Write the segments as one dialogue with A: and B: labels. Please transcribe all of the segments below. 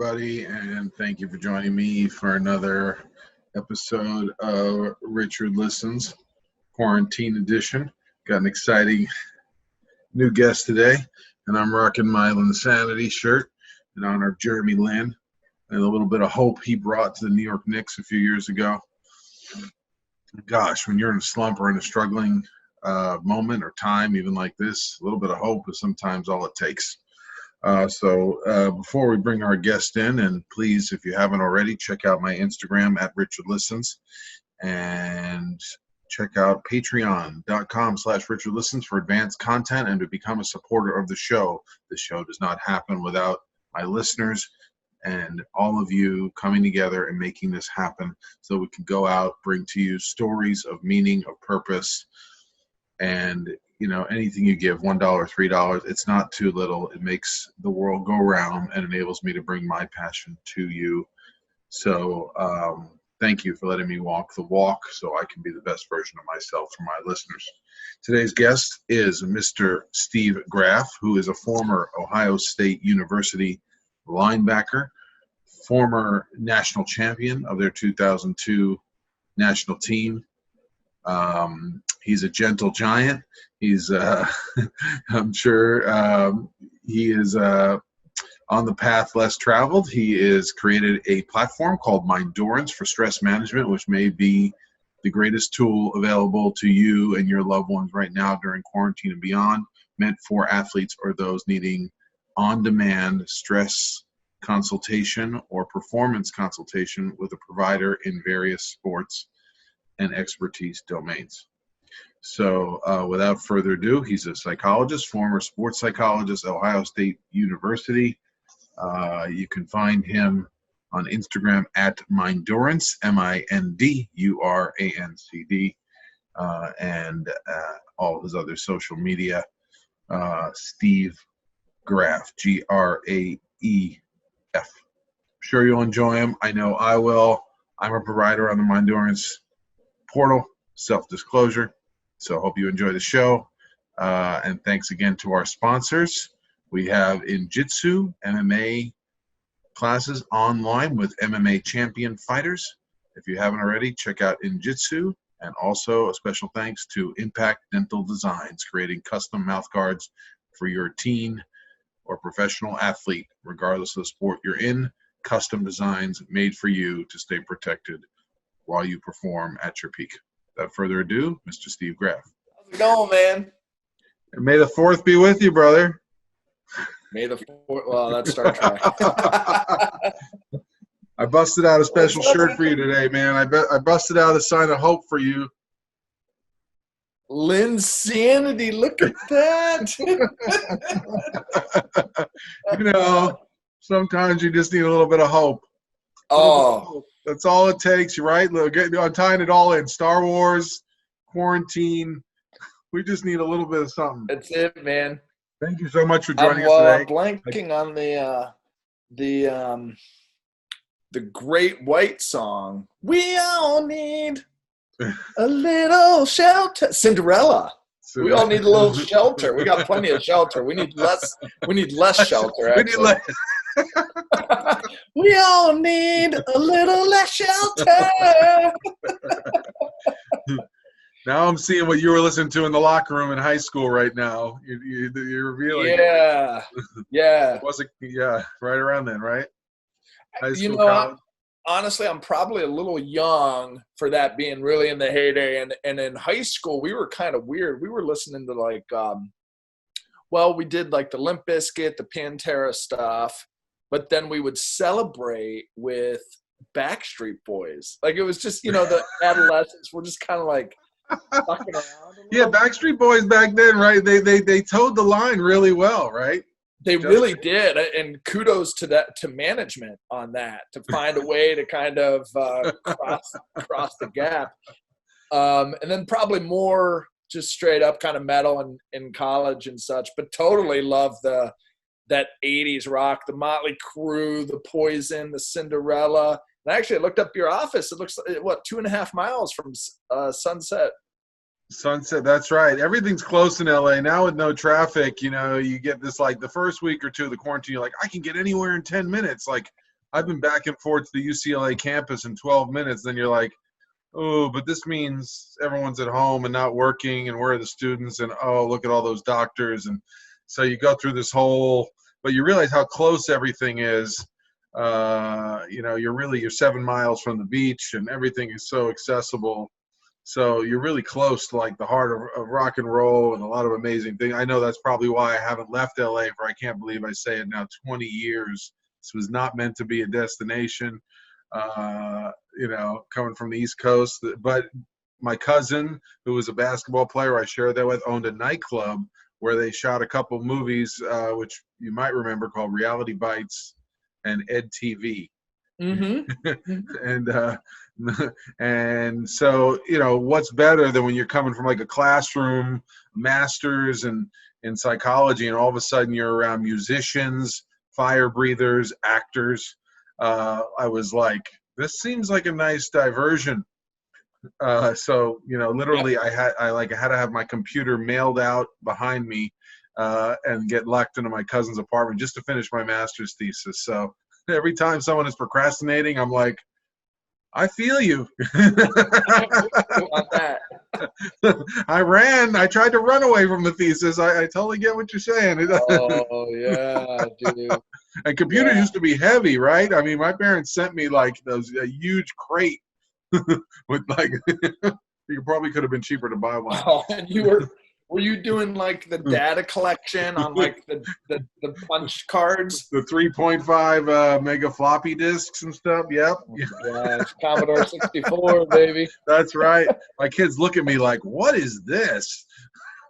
A: everybody, and thank you for joining me for another episode of Richard Listens, Quarantine Edition. Got an exciting new guest today, and I'm rocking my Linsanity shirt in honor of Jeremy Lin and a little bit of hope he brought to the New York Knicks a few years ago. Gosh, when you're in a slump or in a struggling moment or time, even like this, a little bit of hope is sometimes all it takes. So before we bring our guest in, and please, if you haven't already, check out my Instagram at RichardListens and check out patreon.com/RichardListens for advanced content and to become a supporter of the show. The show does not happen without my listeners and all of you coming together and making this happen so we can go out, bring to you stories of meaning, of purpose, and anything you give, $1, $3, it's not too little. It makes the world go round and enables me to bring my passion to you. So thank you for letting me walk the walk so I can be the best version of myself for my listeners. Today's guest is Mr. Steve Graef, who is a former Ohio State University linebacker, former national champion of their 2002 national team. He's a gentle giant. He's, I'm sure he is on the path less traveled. He has created a platform called Mindurance for stress management, which may be the greatest tool available to you and your loved ones right now during quarantine and beyond, meant for athletes or those needing on-demand stress consultation or performance consultation with a provider in various sports and expertise domains. So without further ado, he's a psychologist, former sports psychologist at Ohio State University. You can find him on Instagram at Mindurance, MINDURANCD, and all of his other social media. Steve Graef, GRAEF. I'm sure you'll enjoy him. I know I will. I'm a provider on the Mindurance portal, self-disclosure. So hope you enjoy the show. And thanks again to our sponsors. We have Injitsu MMA classes online with MMA champion fighters. If you haven't already, check out Injitsu. And also a special thanks to Impact Dental Designs, creating custom mouth guards for your teen or professional athlete, regardless of the sport you're in. Custom designs made for you to stay protected while you perform at your peak. Without further ado, Mr. Steve Graef.
B: How's it going, man?
A: And may the fourth be with you, brother.
B: May the fourth. Well, that's Star Trek.
A: I busted out a special shirt for you today, man. I busted out a sign of hope for you.
B: Linsanity, look at that.
A: Sometimes you just need a little bit of hope.
B: Oh.
A: That's all it takes, right? I'm tying it all in. Star Wars, quarantine. We just need a little bit of something.
B: That's it, man.
A: Thank you so much for joining us today.
B: I'm blanking on the Great White song. We all need a little shelter. Cinderella. We all need a little shelter. We got plenty of shelter. We need less shelter, actually. We all need a little less shelter.
A: Now I'm seeing what you were listening to in the locker room in high school right now. You're revealing.
B: Yeah.
A: It wasn't, right around then, right? High school, college.
B: Honestly, I'm probably a little young for that being really in the heyday. And in high school, we were kind of weird. We were listening to we did like the Limp Bizkit, the Pantera stuff. But then we would celebrate with Backstreet Boys. Like it was just, the adolescents were just kind of like fucking around.
A: Yeah, Backstreet Boys back then, right? They towed the line really well, right?
B: They really did, and kudos to management on that to find a way to kind of cross the gap. And then probably more just straight up kind of metal in college and such, but totally love that 80s rock, the Motley Crue, the Poison, the Cinderella. And actually, I looked up your office. It looks like, 2.5 miles from Sunset.
A: Sunset, that's right. Everything's close in LA. Now with no traffic, you get this, like, the first week or two of the quarantine, you're like, I can get anywhere in 10 minutes. Like, I've been back and forth to the UCLA campus in 12 minutes. Then you're like, oh, but this means everyone's at home and not working, and where are the students? And oh, look at all those doctors. And so you go through this whole, but you realize how close everything is. You're 7 miles from the beach, and everything is so accessible. So you're really close to like the heart of rock and roll and a lot of amazing things. I know that's probably why I haven't left LA for, I can't believe I say it now, 20 years. This was not meant to be a destination, coming from the East Coast. But my cousin, who was a basketball player I shared that with, owned a nightclub where they shot a couple movies, which you might remember, called Reality Bites and Ed TV. And so, what's better than when you're coming from like a classroom master's in psychology, and all of a sudden you're around musicians, fire breathers, actors. I was like, this seems like a nice diversion. So literally, I had to have my computer mailed out behind me and get locked into my cousin's apartment just to finish my master's thesis. So every time someone is procrastinating, I'm like, I feel you. I tried to run away from the thesis. I totally get what you're saying.
B: Oh, yeah, dude.
A: And computers used to be heavy, right? I mean, my parents sent me like a huge crate with like, you probably could have been cheaper to buy one.
B: Oh, and were you doing like the data collection on like the punch cards?
A: The 3.5 mega floppy disks and stuff. Yep.
B: Yeah, Commodore 64, baby.
A: That's right. My kids look at me like, what is this?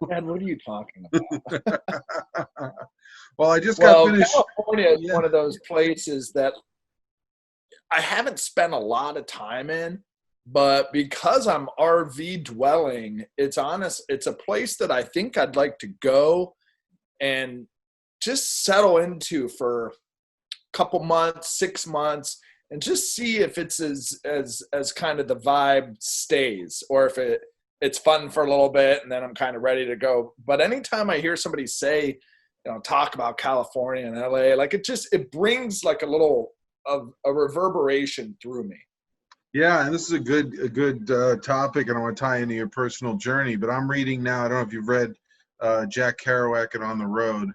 B: Dad, what are you talking about?
A: Well, I just got finished.
B: California is one of those places that I haven't spent a lot of time in. But because I'm RV dwelling, it's a place that I think I'd like to go and just settle into for a couple months, 6 months, and just see if it's as kind of the vibe stays, or if it's fun for a little bit and then I'm kind of ready to go. But anytime I hear somebody say, talk about California and LA, like it brings like a little of a reverberation through me.
A: Yeah, and this is a good topic, and I want to tie into your personal journey. But I'm reading now, I don't know if you've read Jack Kerouac and On the Road,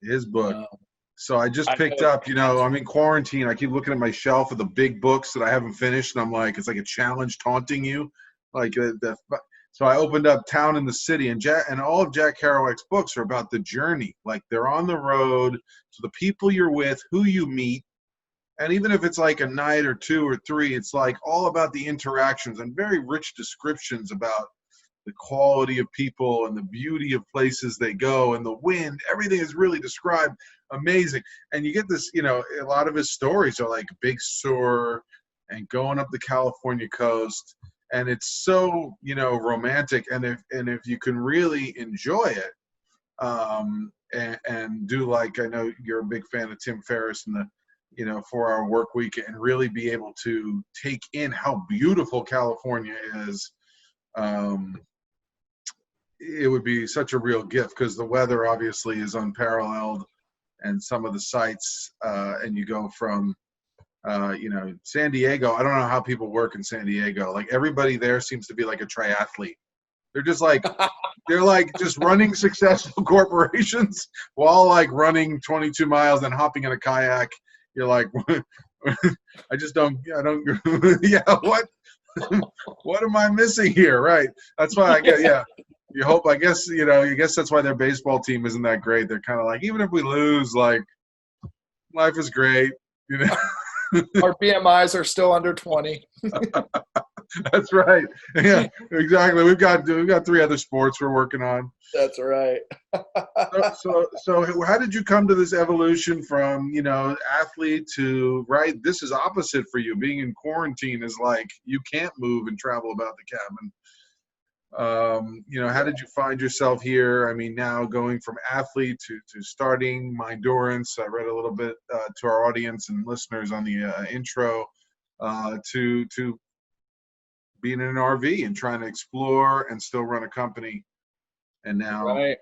A: his book. No. So I just picked up, I'm in quarantine. I keep looking at my shelf of the big books that I haven't finished, and I'm like, it's like a challenge taunting you. So I opened up Town and the City, and all of Jack Kerouac's books are about the journey. Like, they're on the road, so the people you're with, who you meet. And even if it's like a night or two or three, it's like all about the interactions and very rich descriptions about the quality of people and the beauty of places they go and the wind. Everything is really described amazing. And you get this, a lot of his stories are like Big Sur and going up the California coast. And it's so, romantic. And if you can really enjoy it, and do, like, I know you're a big fan of Tim Ferriss and the 4-hour work week, and really be able to take in how beautiful California is, it would be such a real gift, because the weather obviously is unparalleled, and some of the sights, and you go from, San Diego. I don't know how people work in San Diego. Like, everybody there seems to be like a triathlete. They're just like, just running successful corporations while like running 22 miles and hopping in a kayak. You're like, I don't, yeah, what am I missing here? Right. That's why I get, yeah. You hope, I guess that's why their baseball team isn't that great. They're kind of like, even if we lose, like, life is great.
B: Our BMIs are still under 20.
A: That's right. Yeah, exactly. We've got 3 other sports we're working on.
B: That's right.
A: So how did you come to this evolution from, athlete to, right? This is opposite for you. Being in quarantine is like, you can't move and travel about the cabin. How did you find yourself here? I mean, now going from athlete to starting Mindurance. I read a little bit to our audience and listeners on the intro, to being in an RV and trying to explore and still run a company, and now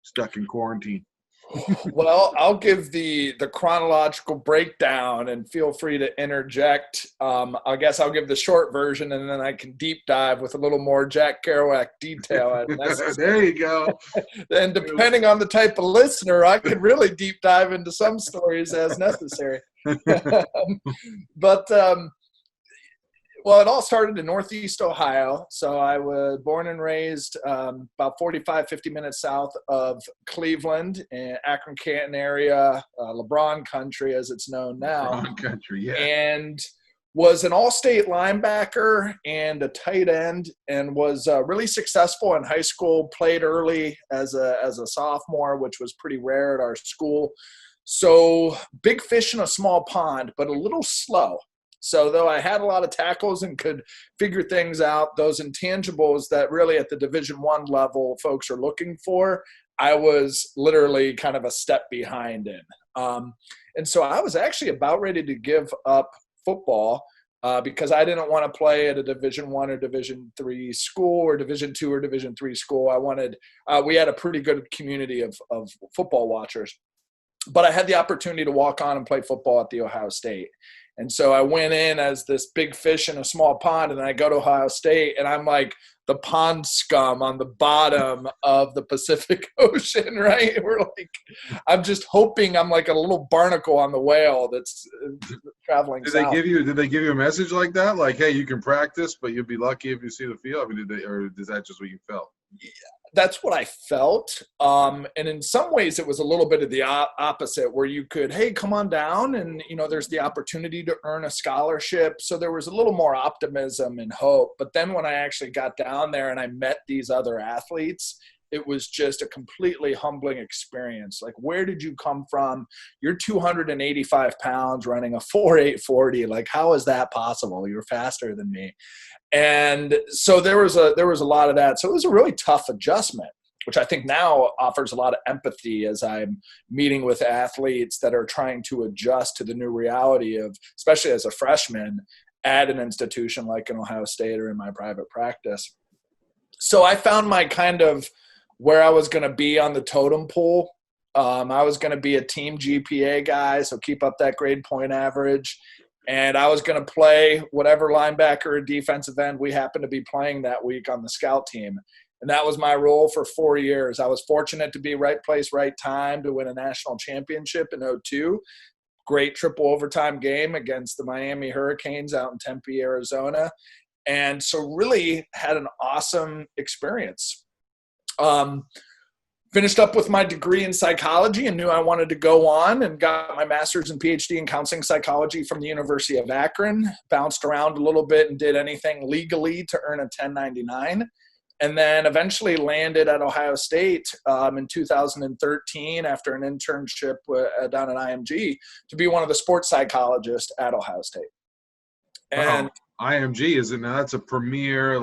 A: stuck in quarantine.
B: Well, I'll give the chronological breakdown, and feel free to interject. I guess I'll give the short version, and then I can deep dive with a little more Jack Kerouac detail as necessary.
A: There you go.
B: And depending on the type of listener, I could really deep dive into some stories as necessary. But well, it all started in Northeast Ohio. So I was born and raised about 45, 50 minutes south of Cleveland, in Akron-Canton area, LeBron country as it's known now.
A: LeBron country, yeah.
B: And was an all-state linebacker and a tight end, and was really successful in high school, played early as a sophomore, which was pretty rare at our school. So big fish in a small pond, but a little slow. So though I had a lot of tackles and could figure things out, those intangibles that really at the Division I level folks are looking for, I was literally kind of a step behind in. And so I was actually about ready to give up football because I didn't want to play at a Division I or Division III school or Division II or Division III school. I wanted we had a pretty good community of football watchers. But I had the opportunity to walk on and play football at the Ohio State. And so I went in as this big fish in a small pond, and then I go to Ohio State, and I'm like the pond scum on the bottom of the Pacific Ocean, right? We're like, I'm just hoping I'm like a little barnacle on the whale that's traveling south.
A: Did they give you a message like that? Like, hey, you can practice, but you'll be lucky if you see the field? I mean, or is that just what you felt?
B: Yeah. That's what I felt. And in some ways it was a little bit of the opposite, where you could, hey, come on down, and, there's the opportunity to earn a scholarship. So there was a little more optimism and hope. But then when I actually got down there and I met these other athletes, it was just a completely humbling experience. Like, where did you come from? You're 285 pounds running a 4.8 40. Like, how is that possible? You're faster than me. And so there was a lot of that. So it was a really tough adjustment, which I think now offers a lot of empathy as I'm meeting with athletes that are trying to adjust to the new reality of, especially as a freshman at an institution like an Ohio State or in my private practice. So I found my kind of where I was going to be on the totem pole. I was going to be a team GPA guy, so keep up that grade point average. And I was going to play whatever linebacker or defensive end we happened to be playing that week on the scout team. And that was my role for 4 years. I was fortunate to be right place, right time to win a national championship in 2002. Great triple overtime game against the Miami Hurricanes out in Tempe, Arizona. And so really had an awesome experience. Finished up with my degree in psychology and knew I wanted to go on, and got my master's and PhD in counseling psychology from the University of Akron. Bounced around a little bit and did anything legally to earn a 1099. And then eventually landed at Ohio State in 2013 after an internship down at IMG to be one of the sports psychologists at Ohio State. And
A: IMG, isn't that's a premier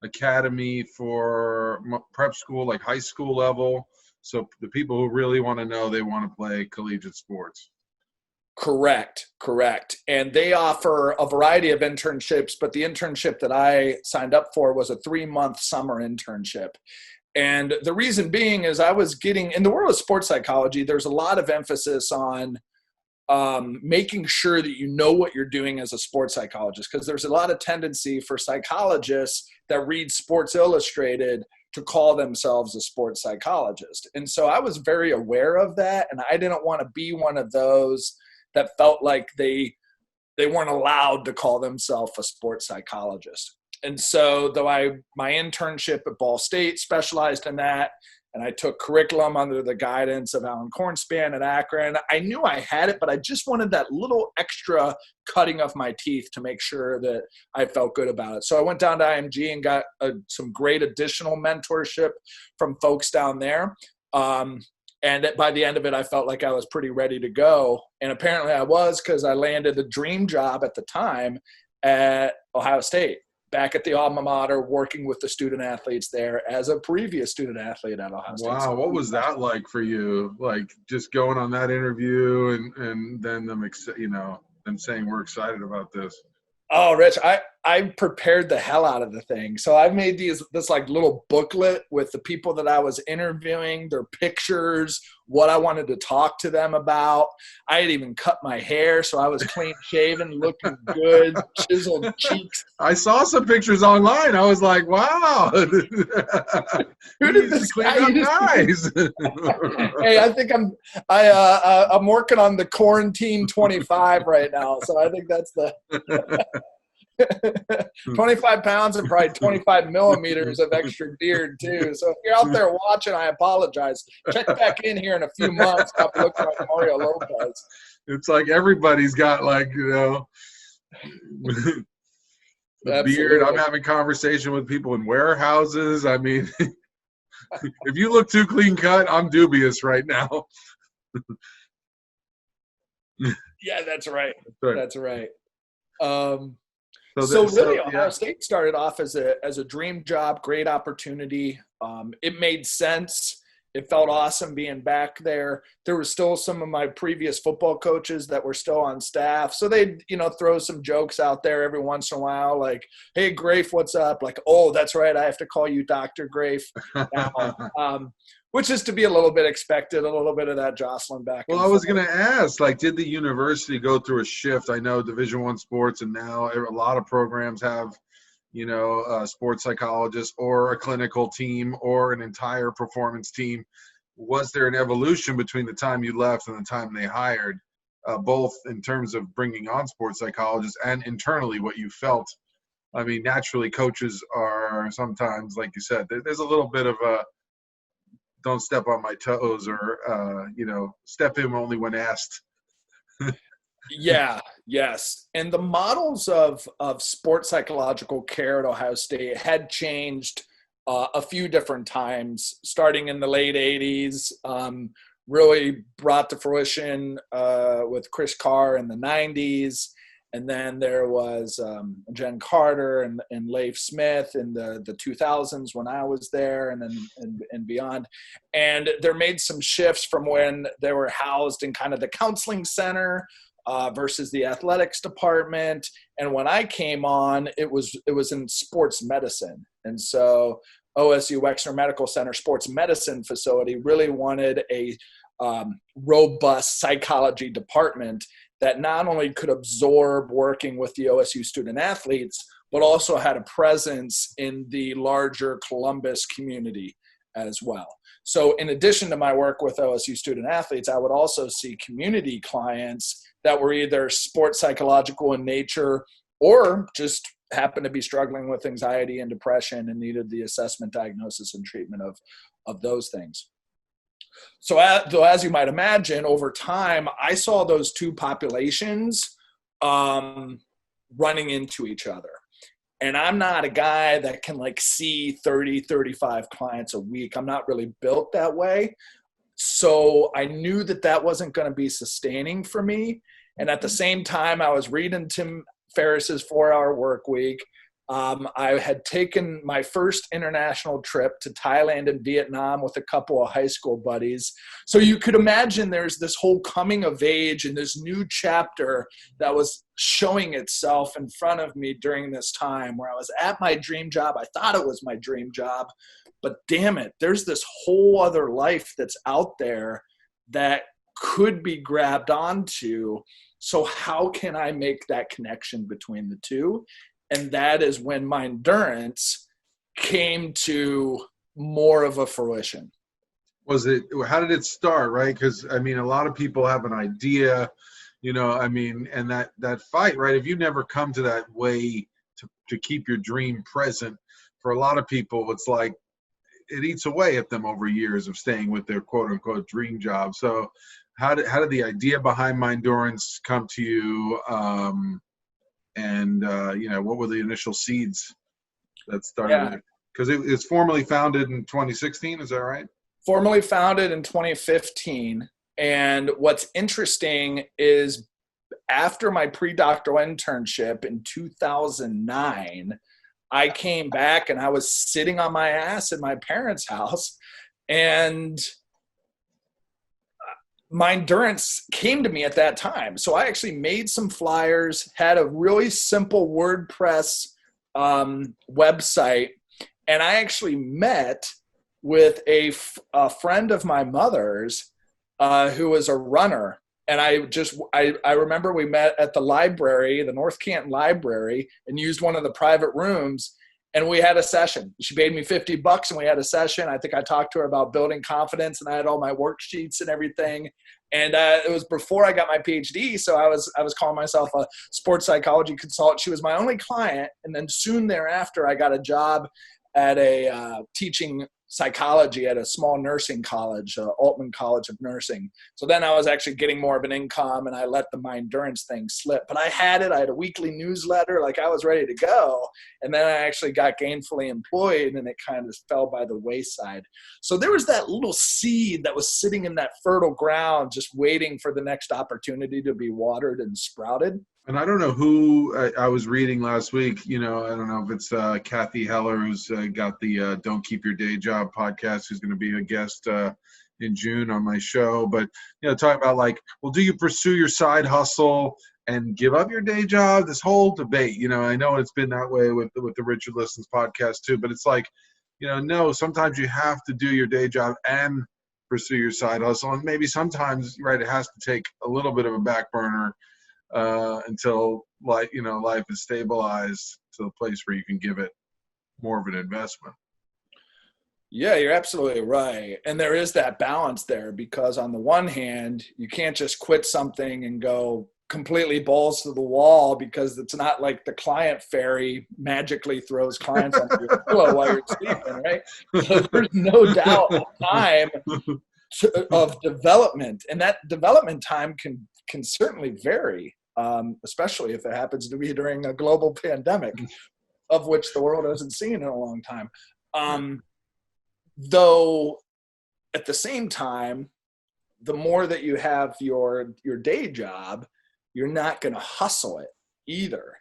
A: academy for prep school, like high school level. So the people who really want to know, they want to play collegiate sports.
B: Correct. And they offer a variety of internships, but the internship that I signed up for was a 3-month summer internship. And the reason being is I was getting, in the world of sports psychology, there's a lot of emphasis on making sure that you know what you're doing as a sports psychologist, because there's a lot of tendency for psychologists that read Sports Illustrated to call themselves a sports psychologist. And so I was very aware of that, and I didn't want to be one of those that felt like they weren't allowed to call themselves a sports psychologist. And so though my internship at Ball State specialized in that, and I took curriculum under the guidance of Alan Kornspan at Akron, I knew I had it, but I just wanted that little extra cutting of my teeth to make sure that I felt good about it. So I went down to IMG and got some great additional mentorship from folks down there. And by the end of it, I felt like I was pretty ready to go. And apparently I was, because I landed the dream job at the time at Ohio State, back at the alma mater, working with the student athletes there as a previous student athlete at Ohio State.
A: Wow, what was that like for you? Like just going on that interview and then them saying we're excited about this.
B: Oh, Rich, I I prepared the hell out of the thing. So I made this like little booklet with the people that I was interviewing, their pictures, what I wanted to talk to them about. I had even cut my hair, so I was clean shaven, looking good, chiseled cheeks.
A: I saw some pictures online. I was like, wow.
B: Who did this guy use?
A: Nice.
B: Hey, I think I'm working on the quarantine 25 right now, so I think that's the 25 pounds and probably 25 millimeters of extra beard too. So if you're out there watching, I apologize. Check back in here in a few months. I'll be looking like Mario Lopez.
A: It's like everybody's got like, the beard. I'm having conversation with people in warehouses. I mean, if you look too clean cut, I'm dubious right now.
B: Yeah, that's right. That's right. Ohio State started off as a dream job, great opportunity. It made sense. It felt awesome being back there. There were still some of my previous football coaches that were still on staff. So they'd, throw some jokes out there every once in a while, like, hey, Graef, what's up? Like, oh, that's right, I have to call you Dr. Graef now. Which is to be a little bit expected, a little bit of that jostling back.
A: Well, I was going to ask, like, did the university go through a shift? I know Division I sports, and now a lot of programs have, a sports psychologist or a clinical team or an entire performance team. Was there an evolution between the time you left and the time they hired, both in terms of bringing on sports psychologists and internally what you felt? I mean, naturally, coaches are sometimes, like you said, there's a little bit of a don't step on my toes or, step in only when asked.
B: Yeah, yes. And the models of sports psychological care at Ohio State had changed a few different times, starting in the late 80s, really brought to fruition with Chris Carr in the 90s. And then there was Jen Carter and Leif Smith in the 2000s when I was there, and then and beyond. And there made some shifts from when they were housed in kind of the counseling center versus the athletics department. And when I came on, it was in sports medicine. And so OSU Wexner Medical Center sports medicine facility really wanted a robust psychology department that not only could absorb working with the OSU student athletes, but also had a presence in the larger Columbus community as well. So in addition to my work with OSU student athletes, I would also see community clients that were either sports psychological in nature or just happened to be struggling with anxiety and depression and needed the assessment, diagnosis, and treatment of those things. So as you might imagine, over time, I saw those two populations running into each other. And I'm not a guy that can see 30, 35 clients a week. I'm not really built that way. So I knew that wasn't going to be sustaining for me. And at the same time, I was reading Tim Ferriss's 4-Hour Work Week. I had taken my first international trip to Thailand and Vietnam with a couple of high school buddies. So you could imagine there's this whole coming of age and this new chapter that was showing itself in front of me during this time where I was at my dream job. I thought it was my dream job, but damn it, there's this whole other life that's out there that could be grabbed onto. So how can I make that connection between the two? And that is when Mindurance came to more of a fruition.
A: How did it start, right? Because, I mean, a lot of people have an idea, and that fight, right? If you never come to that way to keep your dream present, for a lot of people, it's like it eats away at them over years of staying with their quote unquote dream job. So how did the idea behind Mindurance come to you? And what were the initial seeds that started it? Because it's formally founded in 2016, is that right?
B: Formally founded in 2015. And what's interesting is after my pre-doctoral internship in 2009, I came back and I was sitting on my ass in my parents' house, and Mindurance came to me at that time. So I actually made some flyers, had a really simple WordPress website. And I actually met with a friend of my mother's who was a runner. And I remember we met at the library, the North Canton Library, and used one of the private rooms. And we had a session. She paid me $50 and we had a session. I think I talked to her about building confidence, and I had all my worksheets and everything. And it was before I got my PhD. So I was calling myself a sports psychology consultant. She was my only client. And then soon thereafter, I got a job at a teaching psychology at a small nursing college, Altman College of Nursing. So then I was actually getting more of an income, and I let the Mindurance thing slip. But I had a weekly newsletter, like I was ready to go. And then I actually got gainfully employed, and it kind of fell by the wayside. So there was that little seed that was sitting in that fertile ground, just waiting for the next opportunity to be watered and sprouted.
A: And I don't know who I was reading last week, I don't know if it's Kathy Heller, who's got the Don't Keep Your Day Job podcast, who's going to be a guest in June on my show. But, talking about do you pursue your side hustle and give up your day job? This whole debate, I know it's been that way with the Richard Listens podcast too, but it's no, sometimes you have to do your day job and pursue your side hustle. And maybe sometimes, right, it has to take a little bit of a back burner until life is stabilized to the place where you can give it more of an investment.
B: Yeah, you're absolutely right. And there is that balance there, because on the one hand, you can't just quit something and go completely balls to the wall, because it's not like the client fairy magically throws clients on your pillow while you're sleeping, right? So there's no doubt time of development, and that development time can certainly vary, especially if it happens to be during a global pandemic, of which the world hasn't seen in a long time. Though at the same time, the more that you have your day job, you're not going to hustle it either.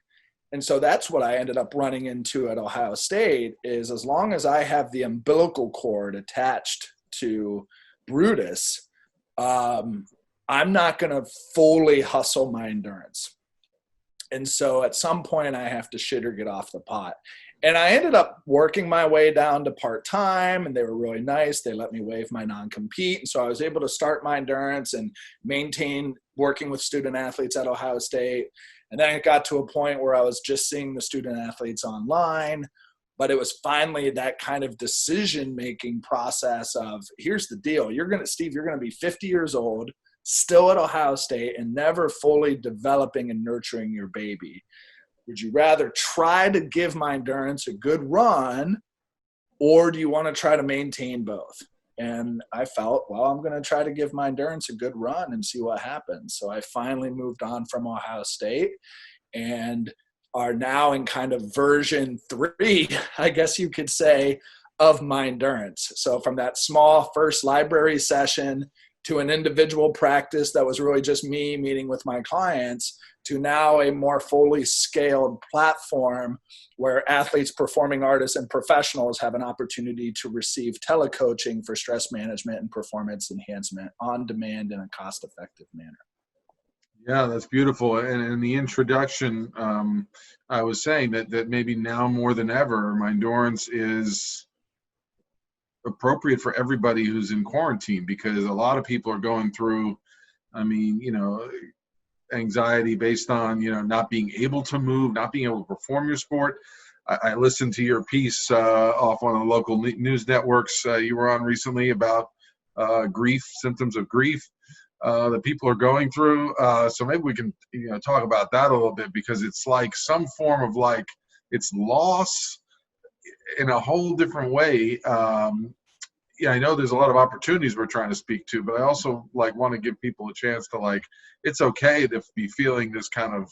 B: And so that's what I ended up running into at Ohio State, is as long as I have the umbilical cord attached to Brutus, I'm not going to fully hustle Mindurance. And so at some point I have to shit or get off the pot. And I ended up working my way down to part-time, and they were really nice. They let me waive my non-compete. And so I was able to start Mindurance and maintain working with student athletes at Ohio State. And then it got to a point where I was just seeing the student athletes online. But it was finally that kind of decision-making process of, here's the deal. Steve, you're going to be 50 years old, still at Ohio State, and never fully developing and nurturing your baby. Would you rather try to give Mindurance a good run, or do you want to try to maintain both? And I felt, well, I'm going to try to give Mindurance a good run and see what happens. So I finally moved on from Ohio State and are now in kind of version 3, I guess you could say, of Mindurance. So from that small first library session to an individual practice that was really just me meeting with my clients, to now a more fully scaled platform where athletes, performing artists, and professionals have an opportunity to receive telecoaching for stress management and performance enhancement on demand in a cost-effective manner.
A: Yeah, that's beautiful. And in the introduction, I was saying that maybe now more than ever, Mindurance is appropriate for everybody who's in quarantine, because a lot of people are going through, anxiety based on, not being able to move, not being able to perform your sport. I listened to your piece off one of the local news networks you were on recently about grief, symptoms of grief that people are going through. So maybe we can talk about that a little bit, because it's like some form of it's loss in a whole different way. I know there's a lot of opportunities we're trying to speak to, but I also want to give people a chance to it's okay to be feeling this kind of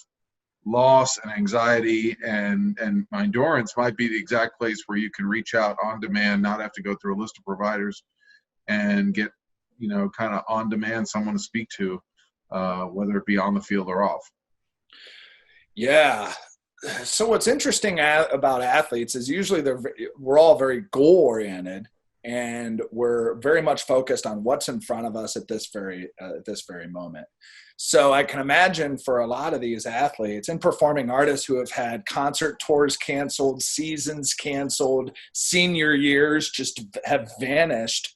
A: loss and anxiety, and Mindurance might be the exact place where you can reach out on demand, not have to go through a list of providers, and get kind of on demand someone to speak to, whether it be on the field or off.
B: Yeah. So what's interesting about athletes is usually we're all very goal oriented. and we're very much focused on what's in front of us at this very moment. So I can imagine for a lot of these athletes and performing artists who have had concert tours canceled, seasons canceled, senior years just have vanished.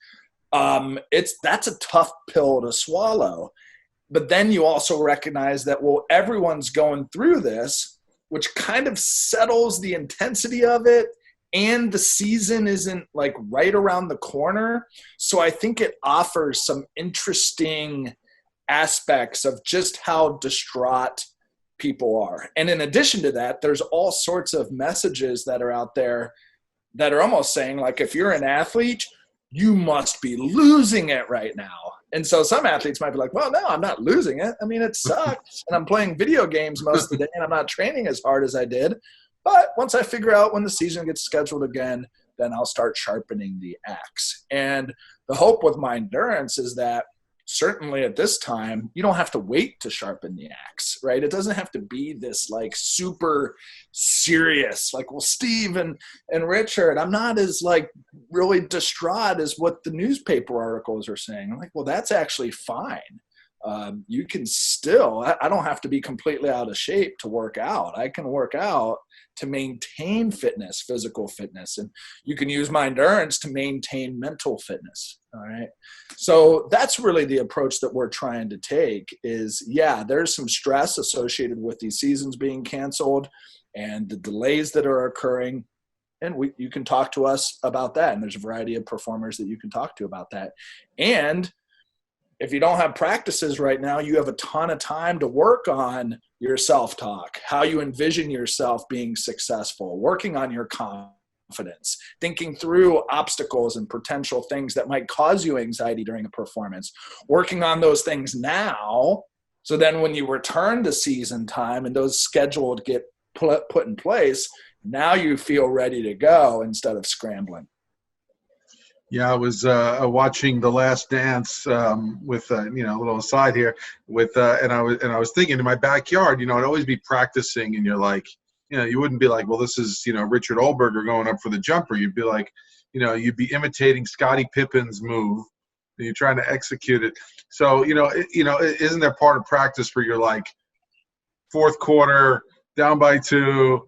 B: That's a tough pill to swallow. But then you also recognize that, well, everyone's going through this, which kind of settles the intensity of it. And the season isn't like right around the corner. So I think it offers some interesting aspects of just how distraught people are. And in addition to that, there's all sorts of messages that are out there that are almost saying, like, if you're an athlete, you must be losing it right now. And so some athletes might be like, well, no, I'm not losing it. I mean, it sucks. And I'm playing video games most of the day and I'm not training as hard as I did. But once I figure out when the season gets scheduled again, then I'll start sharpening the axe. And the hope with Mindurance is that certainly at this time, you don't have to wait to sharpen the axe, right? It doesn't have to be this like super serious, like, well, Steve and Richard, I'm not as like really distraught as what the newspaper articles are saying. I'm like, well, that's actually fine. You can still, I don't have to be completely out of shape to work out. I can work out to maintain fitness, physical fitness, and you can use Mindurance to maintain mental fitness. All right. So that's really the approach that we're trying to take is, yeah, there's some stress associated with these seasons being canceled and the delays that are occurring. And you can talk to us about that. And there's a variety of performers that you can talk to about that. And if you don't have practices right now, you have a ton of time to work on your self-talk, how you envision yourself being successful, working on your confidence, thinking through obstacles and potential things that might cause you anxiety during a performance, working on those things now. So then when you return to season time and those scheduled get put in place, now you feel ready to go instead of scrambling.
A: Yeah, I was watching The Last Dance with a little aside here with and I was thinking in my backyard, I'd always be practicing, and you're like, you wouldn't be like, well, this is Richard Olberger going up for the jumper. You'd be like, you'd be imitating Scottie Pippen's move, and you're trying to execute it. So isn't there part of practice where you're like, fourth quarter, down by 2,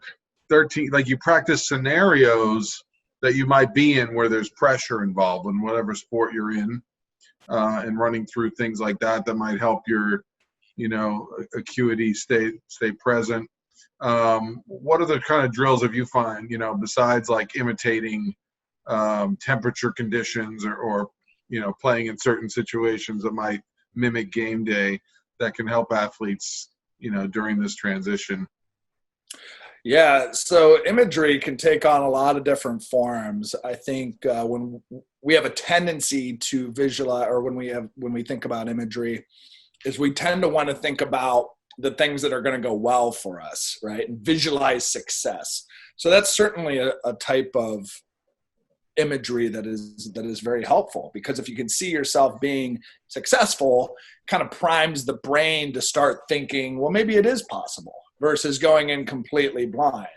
A: 13, like you practice scenarios that you might be in where there's pressure involved in whatever sport you're in, and running through things like that might help your, acuity stay present. What other kind of drills have you find, besides like imitating temperature conditions or playing in certain situations that might mimic game day that can help athletes, during this transition?
B: Yeah, so imagery can take on a lot of different forms. I think when we have a tendency to visualize, or when we think about imagery, is we tend to want to think about the things that are going to go well for us, right? And visualize success. So that's certainly a type of imagery that is very helpful, because if you can see yourself being successful, kind of primes the brain to start thinking, well, maybe it is possible, versus going in completely blind.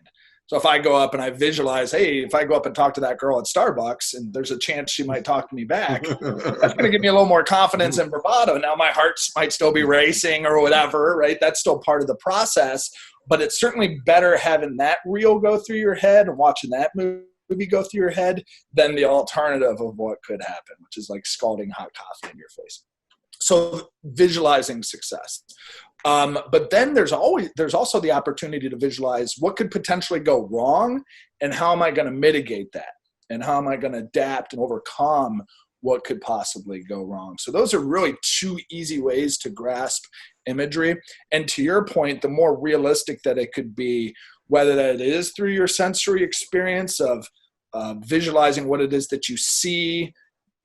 B: So if I go up and I visualize, hey, if I go up and talk to that girl at Starbucks and there's a chance she might talk to me back, that's going to give me a little more confidence and bravado. Now my heart might still be racing or whatever, right? That's still part of the process, but it's certainly better having that reel go through your head and watching that movie go through your head than the alternative of what could happen, which is like scalding hot coffee in your face. So visualizing success. But then there's also the opportunity to visualize what could potentially go wrong and how am I going to mitigate that, and how am I going to adapt and overcome what could possibly go wrong. So those are really two easy ways to grasp imagery. And to your point, the more realistic that it could be, whether that is through your sensory experience of visualizing what it is that you see,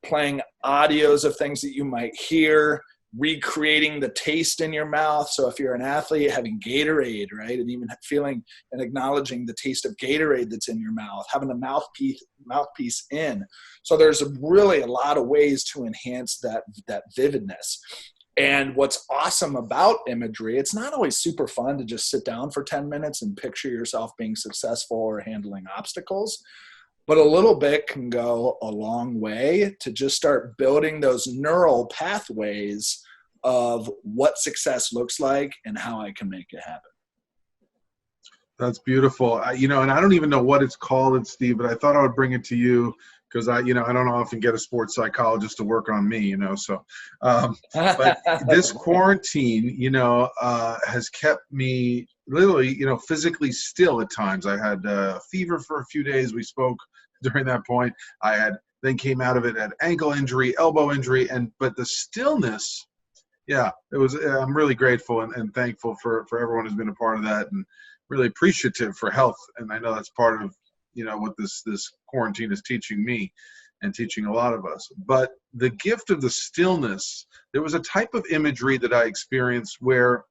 B: playing audios of things that you might hear, recreating the taste in your mouth. So if you're an athlete, having Gatorade, right? And even feeling and acknowledging the taste of Gatorade that's in your mouth, having the mouthpiece in. So there's really a lot of ways to enhance that vividness. And what's awesome about imagery, it's not always super fun to just sit down for 10 minutes and picture yourself being successful or handling obstacles. but a little bit can go a long way to just start building those neural pathways of what success looks like and how I can make it happen.
A: That's beautiful. And I don't even know what it's called, Steve, but I thought I would bring it to you because I don't often get a sports psychologist to work on me, so, but this quarantine, has kept me literally, physically still at times. I had a fever for a few days. We spoke during that point. Then came out of it at ankle injury, elbow injury, but the stillness, yeah, I'm really grateful and thankful for everyone who's been a part of that, and really appreciative for health. And I know that's part of, what this quarantine is teaching me and teaching a lot of us. But the gift of the stillness, there was a type of imagery that I experienced where,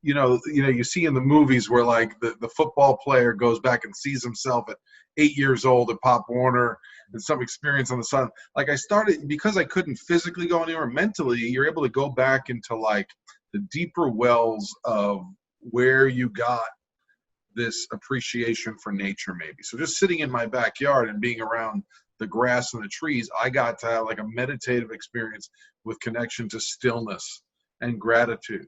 A: you see in the movies where like the football player goes back and sees himself at 8 years old at Pop Warner and some experience on the sun. Like I started, because I couldn't physically go anywhere, mentally, you're able to go back into like the deeper wells of where you got this appreciation for nature, maybe. So just sitting in my backyard and being around the grass and the trees, I got to have like a meditative experience with connection to stillness and gratitude.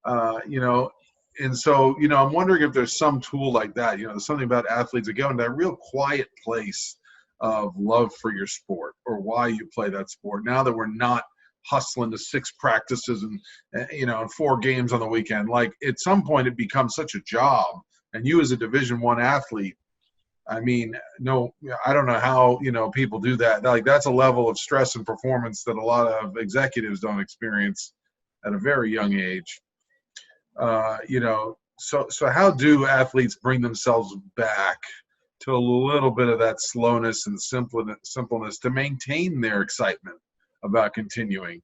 A: And so, I'm wondering if there's some tool like that, there's something about athletes that go into that real quiet place of love for your sport or why you play that sport. Now that we're not hustling to 6 practices and 4 games on the weekend, like at some point it becomes such a job. And you as a Division I athlete, I mean, no, I don't know how, people do that. Like that's a level of stress and performance that a lot of executives don't experience at a very young age. So how do athletes bring themselves back to a little bit of that slowness and simpleness to maintain their excitement about continuing?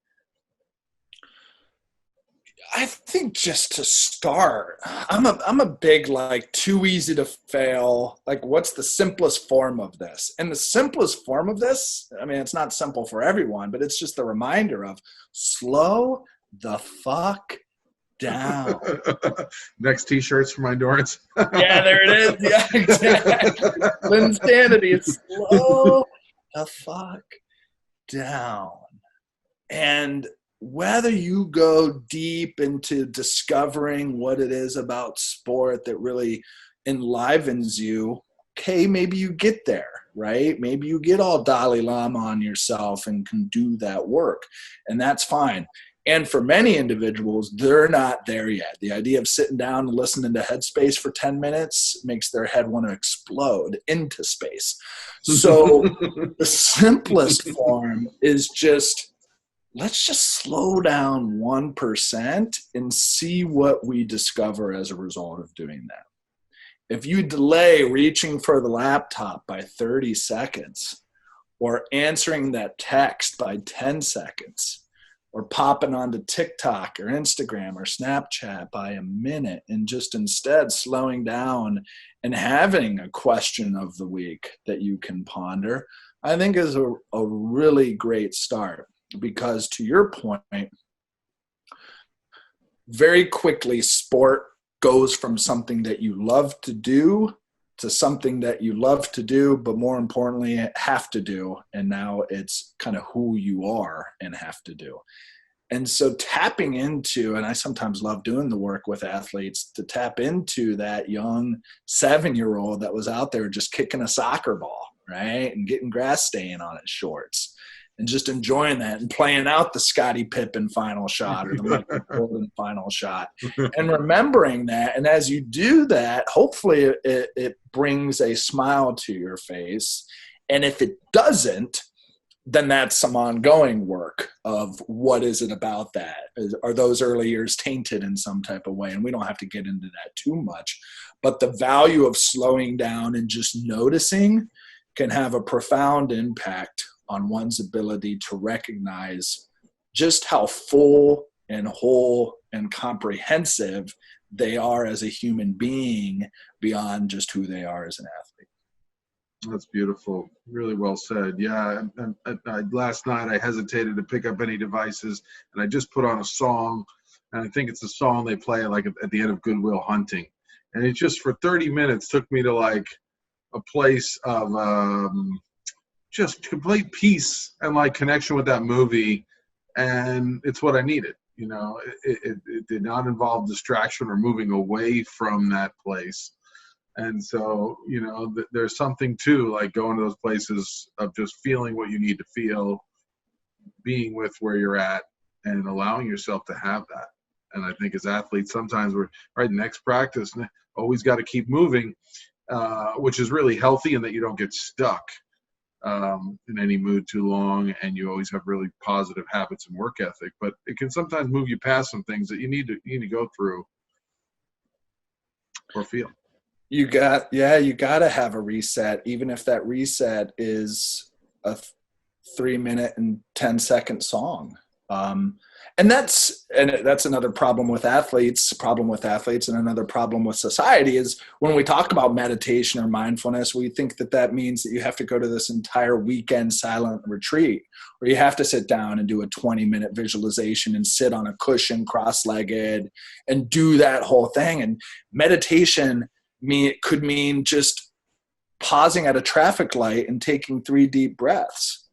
B: I think just to start, I'm a big like too easy to fail. Like, what's the simplest form of this? And the simplest form of this, I mean, it's not simple for everyone, but it's just the reminder of slow the fuck down.
A: Next T-shirts for Mindurance.
B: Yeah, there it is. Yeah, exactly. Insanity is slow the fuck down. And whether you go deep into discovering what it is about sport that really enlivens you, okay, maybe you get there, right? Maybe you get all Dalai Lama on yourself and can do that work, and that's fine. And for many individuals, they're not there yet. The idea of sitting down and listening to Headspace for 10 minutes makes their head want to explode into space. So the simplest form is let's just slow down 1% and see what we discover as a result of doing that. If you delay reaching for the laptop by 30 seconds or answering that text by 10 seconds or popping onto TikTok or Instagram or Snapchat by a minute and just instead slowing down and having a question of the week that you can ponder, I think is a really great start. Because to your point, very quickly sport goes from something that you love to do to something that you love to do, but more importantly, have to do. And now it's kind of who you are and have to do. And so tapping into, and I sometimes love doing the work with athletes, to tap into that young 7-year-old that was out there just kicking a soccer ball, right? And getting grass stain on his shorts. And just enjoying that and playing out the Scottie Pippen final shot or the Michael Jordan final shot and remembering that. And as you do that, hopefully it brings a smile to your face. And if it doesn't, then that's some ongoing work of what is it about that? Are those early years tainted in some type of way? And we don't have to get into that too much. But the value of slowing down and just noticing can have a profound impact on one's ability to recognize just how full and whole and comprehensive they are as a human being beyond just who they are as an athlete.
A: That's beautiful. Really well said. Yeah. Last night I hesitated to pick up any devices, and I just put on a song, and I think it's a song they play like at the end of Good Will Hunting. And it just for 30 minutes took me to like a place of just complete peace and like connection with that movie, and it's what I needed. You know, it did not involve distraction or moving away from that place. And so, you know, there's something to like going to those places of just feeling what you need to feel, being with where you're at, and allowing yourself to have that. And I think as athletes, sometimes we're right, next practice, always got to keep moving, which is really healthy, and that you don't get stuck in any mood too long, and you always have really positive habits and work ethic. But it can sometimes move you past some things that you need to go through or feel.
B: You got to have a reset, even if that reset is a 3-minute and 10-second song. And that's another problem with athletes, and another problem with society is when we talk about meditation or mindfulness, we think that means that you have to go to this entire weekend silent retreat, or you have to sit down and do a 20-minute visualization and sit on a cushion cross-legged and do that whole thing. And meditation could mean just pausing at a traffic light and taking 3 deep breaths.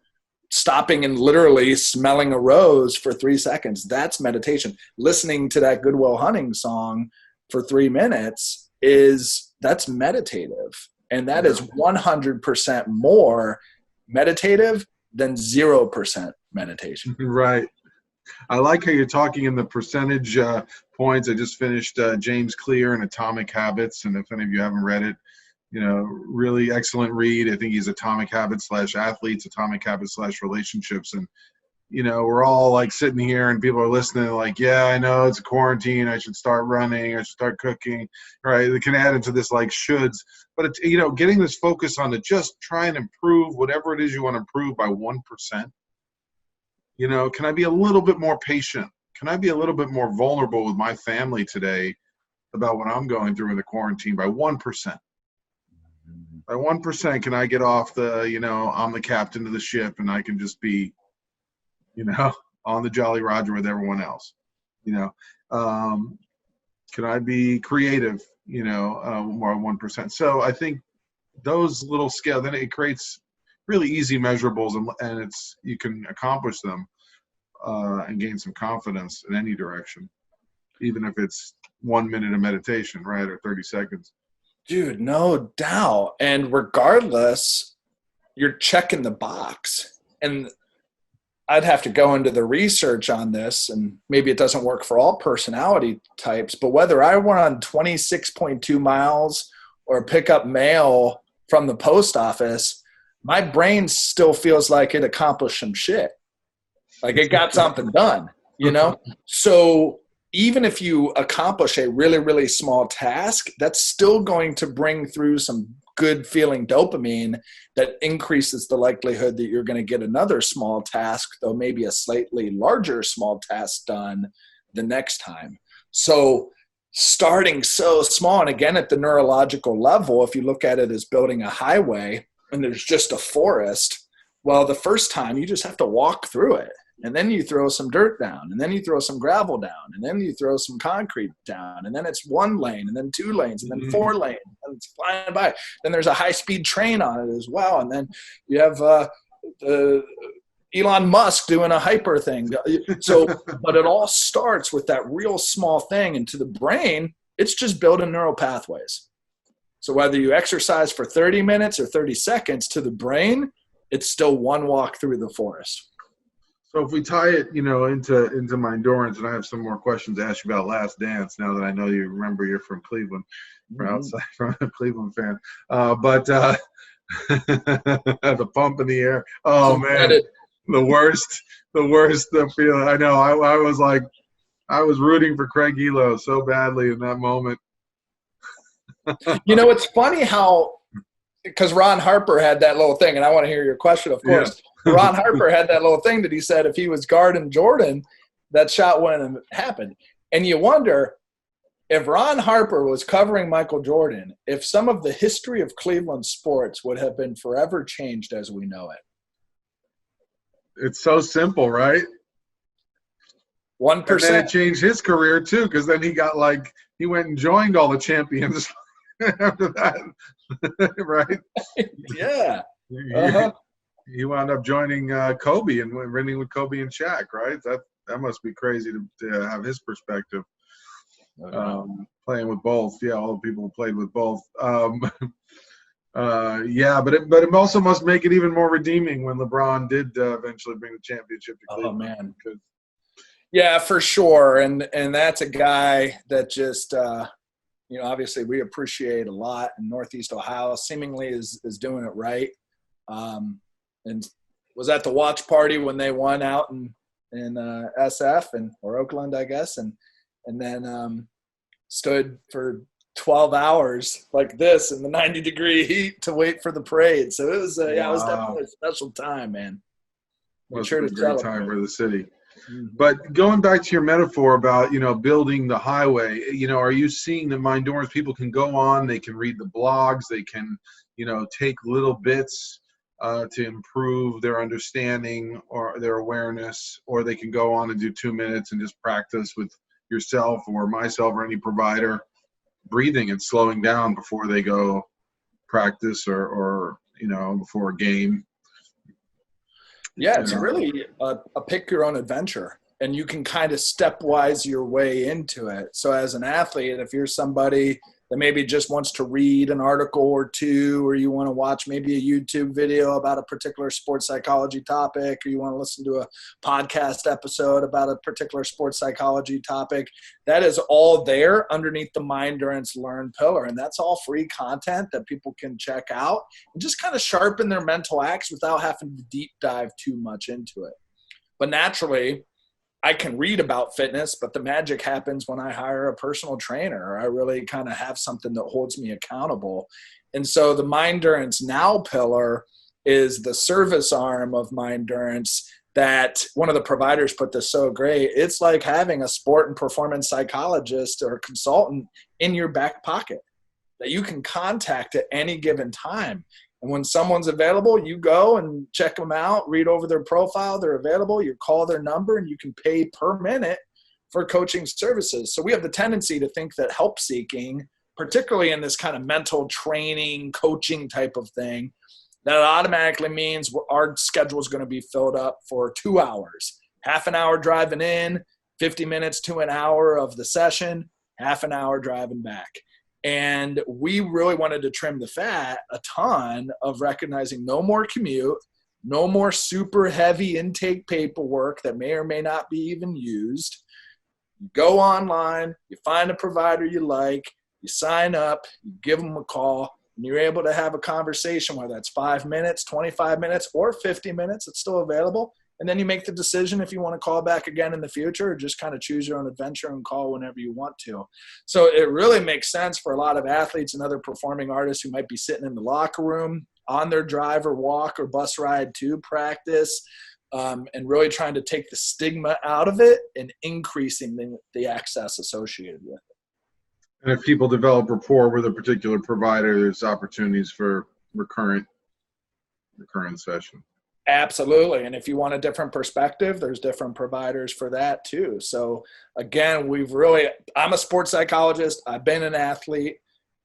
B: Stopping and literally smelling a rose for 3 seconds. That's meditation. Listening to that Good Will Hunting song for 3 minutes that's meditative. And that is 100% more meditative than 0% meditation.
A: Right. I like how you're talking in the percentage points. I just finished James Clear and Atomic Habits. And if any of you haven't read it, you know, really excellent read. I think he's Atomic Habits /athletes, Atomic Habits /relationships. And, you know, we're all like sitting here and people are listening like, yeah, I know it's a quarantine. I should start running. I should start cooking. Right. They can add into this like shoulds. But, it's, you know, getting this focus on to just try and improve whatever it is you want to improve by 1%. You know, can I be a little bit more patient? Can I be a little bit more vulnerable with my family today about what I'm going through in the quarantine by 1%? By 1%, can I get off the, you know, I'm the captain of the ship and I can just be, you know, on the Jolly Roger with everyone else? You know, can I be creative, you know, more 1%? So I think those little scale, then it creates really easy measurables, and you can accomplish them and gain some confidence in any direction, even if it's 1 minute of meditation, right, or 30 seconds.
B: Dude, no doubt. And regardless, you're checking the box. And I'd have to go into the research on this, and maybe it doesn't work for all personality types, but whether I run 26.2 miles or pick up mail from the post office, my brain still feels like it accomplished some shit. Like it got something done, you know? So even if you accomplish a really, really small task, that's still going to bring through some good feeling dopamine that increases the likelihood that you're going to get another small task, though maybe a slightly larger small task done the next time. So starting so small, and again, at the neurological level, if you look at it as building a highway and there's just a forest, well, the first time you just have to walk through it. And then you throw some dirt down, and then you throw some gravel down, and then you throw some concrete down, and then it's 1 lane, and then 2 lanes, and then 4 lanes, and it's flying by. Then there's a high-speed train on it as well, and then you have Elon Musk doing a hyper thing. So, but it all starts with that real small thing, and to the brain, it's just building neural pathways. So whether you exercise for 30 minutes or 30 seconds, to the brain, it's still one walk through the forest.
A: So if we tie it, you know, into Mindurance, and I have some more questions to ask you about Last Dance. Now that I know you remember, you're from Cleveland, from outside, from a Cleveland fan. But the pump in the air. Oh man, the worst feeling. I know. I was like, I was rooting for Craig Elo so badly in that moment.
B: You know, it's funny how, because Ron Harper had that little thing, and I want to hear your question, of course. Yeah. Ron Harper had that little thing that he said if he was guarding Jordan, that shot wouldn't have happened. And you wonder, if Ron Harper was covering Michael Jordan, if some of the history of Cleveland sports would have been forever changed as we know it.
A: It's so simple, right?
B: 1%.
A: And then it changed his career too, because then he went and joined all the champions after that, right?
B: Yeah. Uh-huh.
A: He wound up joining Kobe and winning with Kobe and Shaq, right? That must be crazy to have his perspective. Playing with both, all the people who played with both. But it also must make it even more redeeming when LeBron did eventually bring the championship to Cleveland.
B: Oh man, yeah, for sure. And that's a guy that just obviously we appreciate a lot. In Northeast Ohio seemingly is doing it right. And was at the watch party when they won out in SF or Oakland, I guess, and then stood for 12 hours like this in the 90-degree heat to wait for the parade. So it was it was definitely a special time, man.
A: It was a great time for the city. Mm-hmm. But going back to your metaphor about, building the highway, are you seeing that Mindurance people can go on, they can read the blogs, they can, take little bits to improve their understanding or their awareness, or they can go on and do 2 minutes and just practice with yourself or myself or any provider, breathing and slowing down before they go practice or before a game.
B: Yeah, it's really a pick your own adventure, and you can kind of stepwise your way into it. So as an athlete, if you're somebody that maybe just wants to read an article or two, or you want to watch maybe a YouTube video about a particular sports psychology topic, or you want to listen to a podcast episode about a particular sports psychology topic, that is all there underneath the Mindurance Learn pillar. And that's all free content that people can check out and just kind of sharpen their mental axe without having to deep dive too much into it. But naturally, I can read about fitness, but the magic happens when I hire a personal trainer, or I really kind of have something that holds me accountable. And so the Mindurance Now pillar is the service arm of Mindurance that one of the providers put this so great. It's like having a sport and performance psychologist or consultant in your back pocket that you can contact at any given time. And when someone's available, you go and check them out, read over their profile, they're available, you call their number, and you can pay per minute for coaching services. So we have the tendency to think that help seeking, particularly in this kind of mental training, coaching type of thing, that automatically means our schedule is going to be filled up for 2 hours, half an hour driving in, 50 minutes to an hour of the session, half an hour driving back. And we really wanted to trim the fat a ton of recognizing no more commute, no more super heavy intake paperwork that may or may not be even used. You go online, you find a provider you like, you sign up, you give them a call, and you're able to have a conversation, whether that's 5 minutes, 25 minutes, or 50 minutes. It's still available. And then you make the decision if you want to call back again in the future, or just kind of choose your own adventure and call whenever you want to. So it really makes sense for a lot of athletes and other performing artists who might be sitting in the locker room on their drive or walk or bus ride to practice, and really trying to take the stigma out of it and increasing the access associated with it.
A: And if people develop rapport with a particular provider, there's opportunities for recurrent session.
B: Absolutely. And if you want a different perspective, there's different providers for that too. So again, I'm a sports psychologist. I've been an athlete,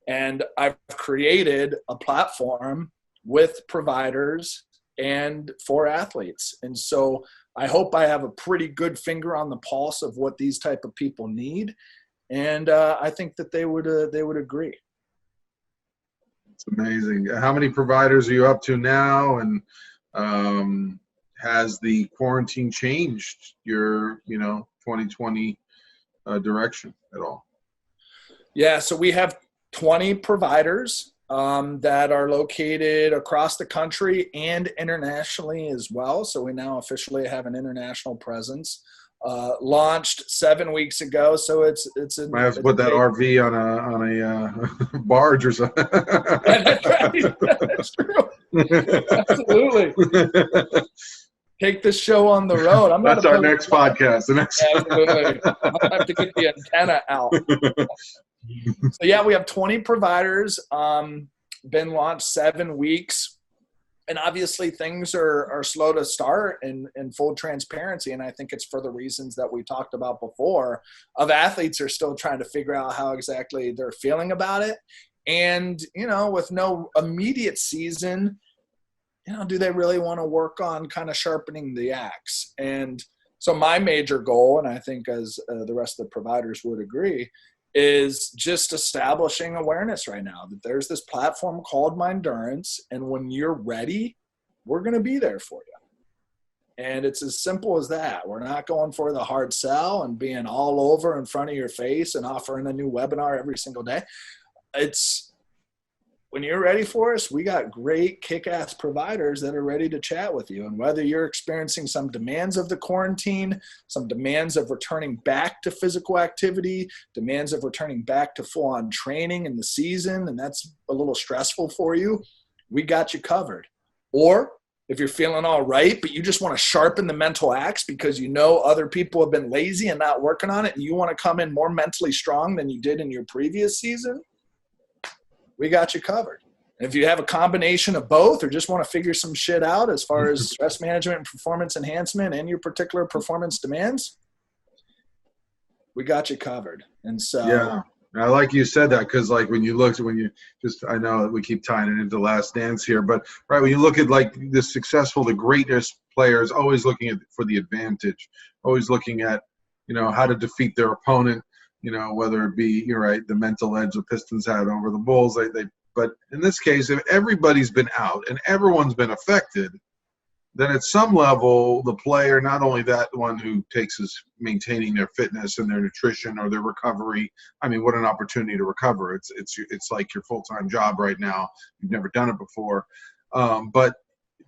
B: and I've created a platform with providers and for athletes. And so I hope I have a pretty good finger on the pulse of what these type of people need. And I think that they would agree.
A: It's amazing. How many providers are you up to now? And has the quarantine changed your 2020 direction at all?
B: Yeah, so we have 20 providers that are located across the country and internationally as well. So we now officially have an international presence. Launched 7 weeks ago, so it's
A: might have to put that RV on a barge or something.
B: That's right. That's true. Absolutely. Take this show on the road.
A: That's our next podcast.
B: Absolutely. I have to get the antenna out. So yeah, we have 20 providers. Been launched 7 weeks. And obviously things are slow to start in full transparency. And I think it's for the reasons that we talked about before, of athletes are still trying to figure out how exactly they're feeling about it. And, with no immediate season, do they really want to work on kind of sharpening the axe? And so my major goal, and I think as the rest of the providers would agree, is just establishing awareness right now that there's this platform called Mindurance, and when you're ready, we're going to be there for you. And it's as simple as that. We're not going for the hard sell and being all over in front of your face and offering a new webinar every single day. It's when you're ready for us, we got great kick-ass providers that are ready to chat with you. And whether you're experiencing some demands of the quarantine, some demands of returning back to physical activity, demands of returning back to full-on training in the season, and that's a little stressful for you, we got you covered. Or if you're feeling all right, but you just want to sharpen the mental axe because you know other people have been lazy and not working on it, and you want to come in more mentally strong than you did in your previous season, we got you covered. And if you have a combination of both or just want to figure some shit out as far as stress management and performance enhancement and your particular performance demands, we got you covered. And so
A: yeah, I like you said that, because like when you I know we keep tying it into Last Dance here, but right, when you look at like the greatest players, always looking for the advantage, always looking at, how to defeat their opponent, whether it be, you're right, the mental edge the Pistons had over the Bulls. But in this case, if everybody's been out and everyone's been affected, then at some level, the player, not only that one who is maintaining their fitness and their nutrition or their recovery. I mean, what an opportunity to recover. It's like your full-time job right now. You've never done it before. But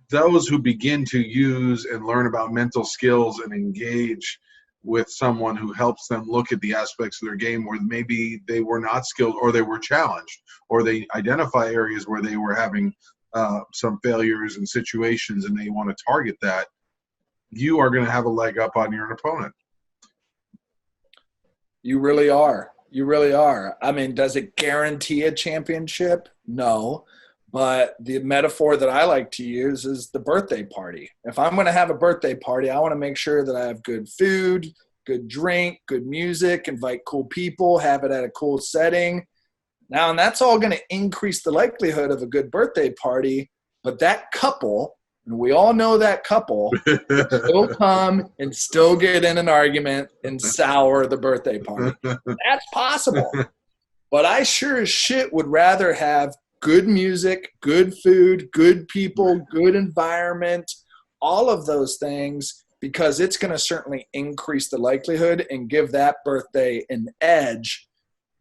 A: those who begin to use and learn about mental skills and engage with someone who helps them look at the aspects of their game where maybe they were not skilled or they were challenged, or they identify areas where they were having some failures and situations and they want to target that, you are going to have a leg up on your opponent.
B: You really are. You really are. I mean, does it guarantee a championship? No. But the metaphor that I like to use is the birthday party. If I'm going to have a birthday party, I want to make sure that I have good food, good drink, good music, invite cool people, have it at a cool setting. Now, and that's all going to increase the likelihood of a good birthday party. But that couple, and we all know that couple, still come and still get in an argument and sour the birthday party. That's possible. But I sure as shit would rather have good music, good food, good people, good environment, all of those things, because it's going to certainly increase the likelihood and give that birthday an edge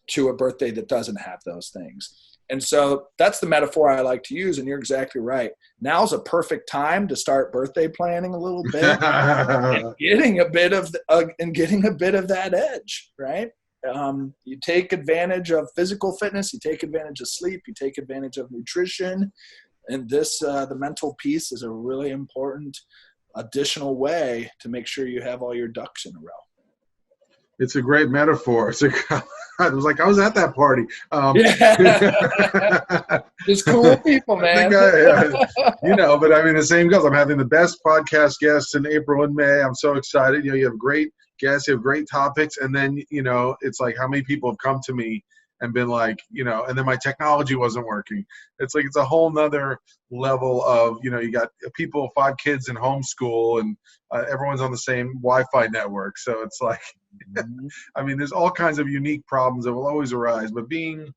B: to a birthday that doesn't have those things. And so that's the metaphor I like to use, and you're exactly right. Now's a perfect time to start birthday planning a little bit and getting a bit of that edge, right? You take advantage of physical fitness, you take advantage of sleep, you take advantage of nutrition, and the mental piece is a really important additional way to make sure you have all your ducks in a row.
A: It's a great metaphor. I was at that party.
B: Just cool people, man.
A: But I mean, the same goes. I'm having the best podcast guests in April and May. I'm so excited. You have great guests, you have great topics, and then it's like how many people have come to me and been like, and then my technology wasn't working. It's like it's a whole nother level of, you got people, 5 kids in homeschool, and everyone's on the same Wi-Fi network. So it's like, I mean, there's all kinds of unique problems that will always arise, but being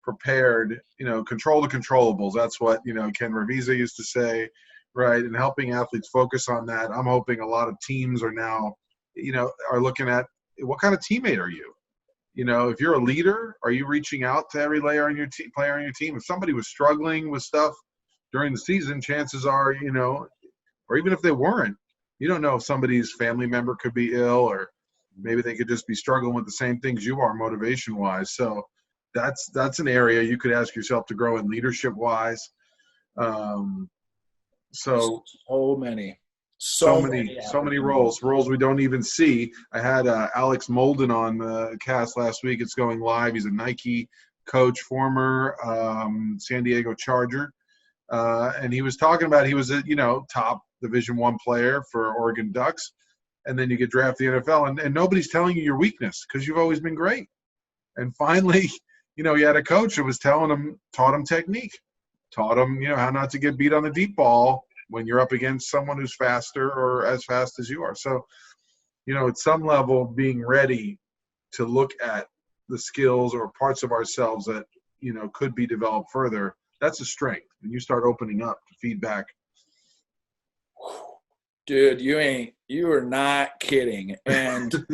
A: prepared, control the controllables. That's what, Ken Revisa used to say, right? And helping athletes focus on that. I'm hoping a lot of teams are now, are looking at what kind of teammate are you? If you're a leader, are you reaching out to every player on your team? If somebody was struggling with stuff during the season, chances are, or even if they weren't, you don't know if somebody's family member could be ill, or maybe they could just be struggling with the same things you are motivation-wise. So that's an area you could ask yourself to grow in leadership-wise. So many roles we don't even see. I had Alex Molden on the cast last week. It's going live. He's a Nike coach, former San Diego Charger, and he was talking about he was a top Division I player for Oregon Ducks, and then you get drafted to the NFL, and nobody's telling you your weakness because you've always been great. And finally, he had a coach that was taught him technique. taught them, how not to get beat on the deep ball when you're up against someone who's faster or as fast as you are. So, at some level, being ready to look at the skills or parts of ourselves that, could be developed further, that's a strength. When you start opening up to feedback.
B: Dude, you are not kidding. And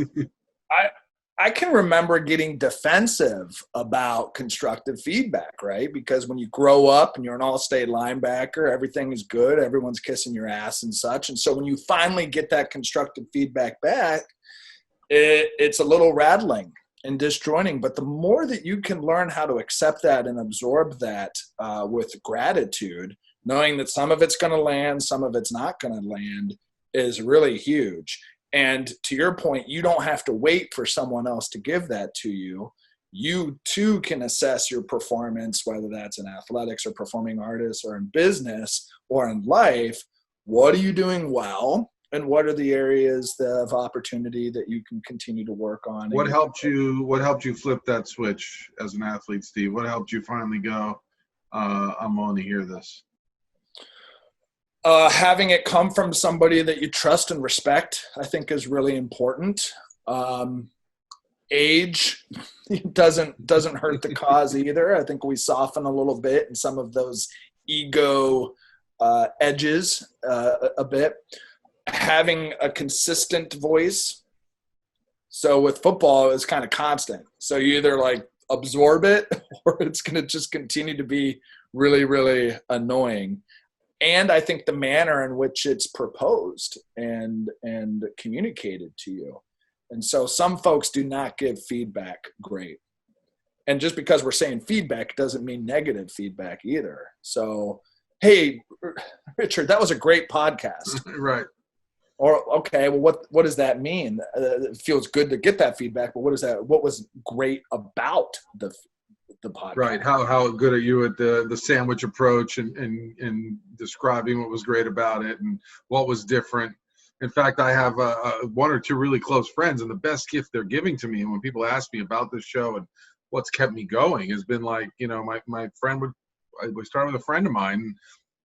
B: I can remember getting defensive about constructive feedback, right? Because when you grow up and you're an all-state linebacker, everything is good. Everyone's kissing your ass and such. And so when you finally get that constructive feedback back, it's a little rattling and disjointing. But the more that you can learn how to accept that and absorb that with gratitude, knowing that some of it's going to land, some of it's not going to land, is really huge. And to your point, you don't have to wait for someone else to give that to you. You too can assess your performance, whether that's in athletics or performing artists or in business or in life. What are you doing well? And what are the areas of opportunity that you can continue to work on?
A: What helped you flip that switch as an athlete, Steve? What helped you finally go, I'm willing to hear this?
B: Having it come from somebody that you trust and respect, I think, is really important. Age doesn't hurt the cause either. I think we soften a little bit in some of those ego edges a bit. Having a consistent voice. So with football, it's kind of constant. So you either like absorb it or it's going to just continue to be really, really annoying. And I think the manner in which it's proposed and communicated to you. And so some folks do not give feedback great. And just because we're saying feedback doesn't mean negative feedback either. So, hey, Richard, that was a great podcast.
A: Right.
B: Or, okay, well, what does that mean? It feels good to get that feedback, but what was great about the podcast?
A: Right. How good are you at the sandwich approach and describing what was great about it and what was different? In fact, I have one or two really close friends, and the best gift they're giving to me, and when people ask me about this show and what's kept me going, has been like, my friend would start with a friend of mine,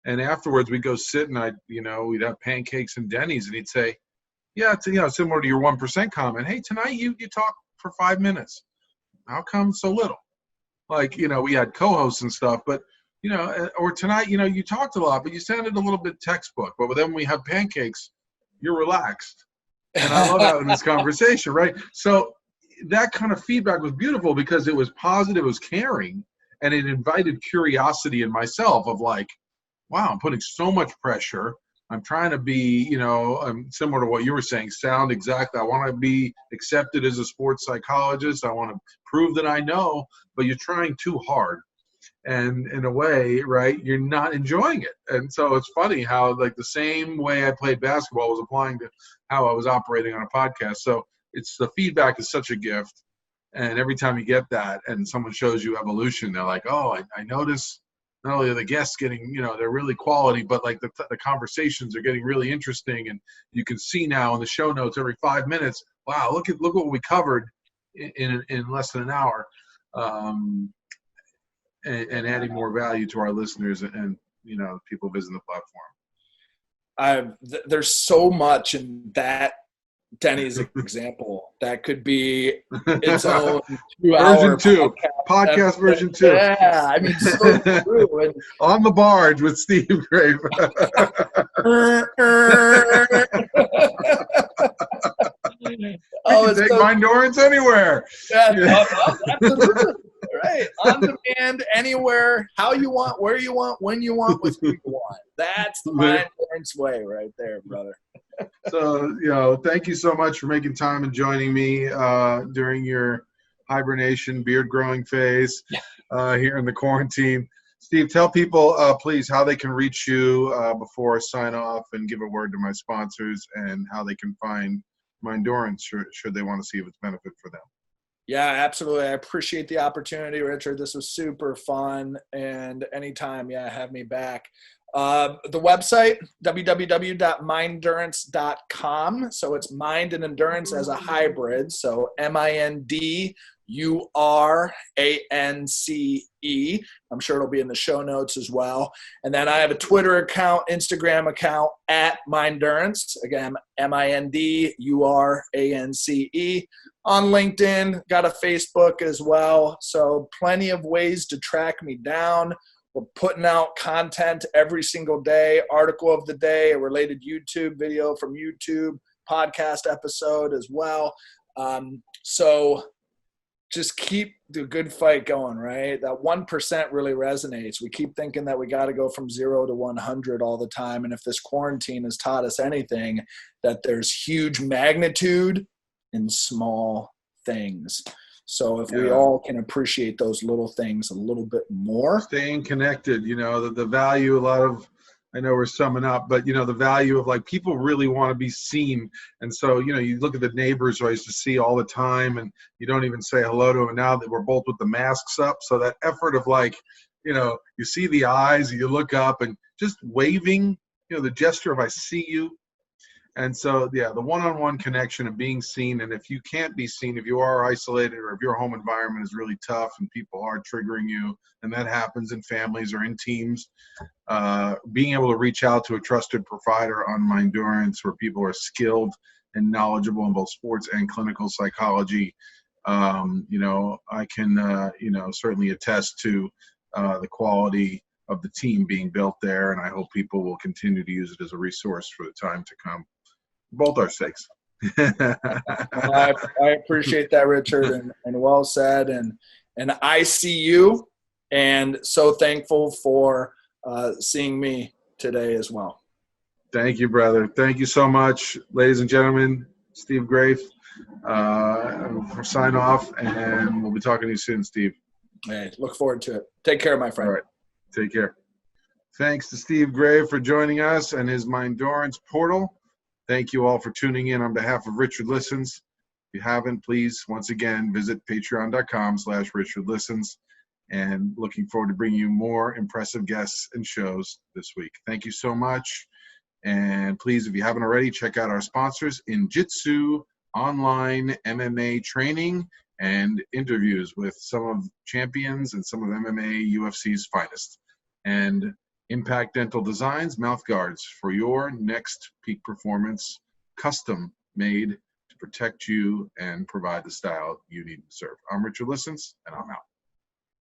A: and afterwards we'd go sit and we'd have pancakes and Denny's, and he'd say, yeah, it's similar to your 1% comment. Hey, tonight you talk for 5 minutes. How come so little? Like, we had co-hosts and stuff, but, or tonight, you talked a lot, but you sounded a little bit textbook. But then when we have pancakes, you're relaxed. And I love having this conversation, right? So that kind of feedback was beautiful because it was positive, it was caring, and it invited curiosity in myself of like, wow, I'm putting so much pressure. I'm trying to be, I'm similar to what you were saying, sound exactly. I want to be accepted as a sports psychologist. I want to prove that I know, but you're trying too hard. And in a way, right, you're not enjoying it. And so it's funny how like the same way I played basketball was applying to how I was operating on a podcast. So it's the feedback is such a gift. And every time you get that and someone shows you evolution, they're like, oh, I notice not only are the guests getting, they're really quality, but like the conversations are getting really interesting. And you can see now in the show notes every 5 minutes, wow, look what we covered in less than an hour. And adding more value to our listeners and people visiting the platform.
B: There's so much in that Denny's example that could be its own 2-hour
A: version 2 podcast version 2.
B: Yeah, I mean, so true. And
A: on the barge with Steve Graef. You can take Mindurance anywhere.
B: Yeah. Absolutely. Right. On demand, anywhere, how you want, where you want, when you want, with who you want. That's the Mindurance way right there, brother.
A: So, thank you so much for making time and joining me during your hibernation, beard growing phase here in the quarantine. Steve, tell people, please, how they can reach you before I sign off, and give a word to my sponsors and how they can find Mindurance should they want to see if it's benefit for them.
B: Yeah, absolutely. I appreciate the opportunity, Richard. This was super fun. And anytime, have me back. The website, www.mindurance.com. So it's mind and endurance as a hybrid. So MINDURANCE. URANCE. I'm sure it'll be in the show notes as well. And then I have a Twitter account, Instagram account at Mindurance. Again, MINDURANCE. On LinkedIn, got a Facebook as well. So plenty of ways to track me down. We're putting out content every single day, article of the day, a related YouTube video from YouTube, podcast episode as well. So just keep the good fight going, right? That 1% really resonates. We keep thinking that we got to go from 0 to 100 all the time. And if this quarantine has taught us anything, that there's huge magnitude in small things. So if we all can appreciate those little things a little bit more.
A: Staying connected, the value, I know we're summing up, but the value of like people really want to be seen. And so, you look at the neighbors who I used to see all the time and you don't even say hello to them. And now that we're both with the masks up. So that effort of like, you see the eyes, you look up and just waving, the gesture of I see you. And so, the one-on-one connection of being seen. And if you can't be seen, if you are isolated or if your home environment is really tough and people are triggering you, and that happens in families or in teams, being able to reach out to a trusted provider on Mindurance where people are skilled and knowledgeable in both sports and clinical psychology, I can, certainly attest to the quality of the team being built there. And I hope people will continue to use it as a resource for the time to come. Both our sakes.
B: Well, I appreciate that, Richard, and well said. And I see you, and so thankful for seeing me today as well.
A: Thank you, brother. Thank you so much, ladies and gentlemen. Steve Graef. We'll sign off, and we'll be talking to you soon, Steve.
B: Hey, look forward to it. Take care, my friend.
A: All right. Take care. Thanks to Steve Graef for joining us and his Mindurance portal. Thank you all for tuning in on behalf of Richard Listens. If you haven't, please, once again, visit patreon.com/RichardListens. And looking forward to bringing you more impressive guests and shows this week. Thank you so much. And please, if you haven't already, check out our sponsors, Injitsu online MMA training and interviews with some of champions and some of MMA UFC's finest. And Impact Dental Designs, mouth guards for your next peak performance, custom made to protect you and provide the style you need to serve. I'm Richard Listens, and I'm out.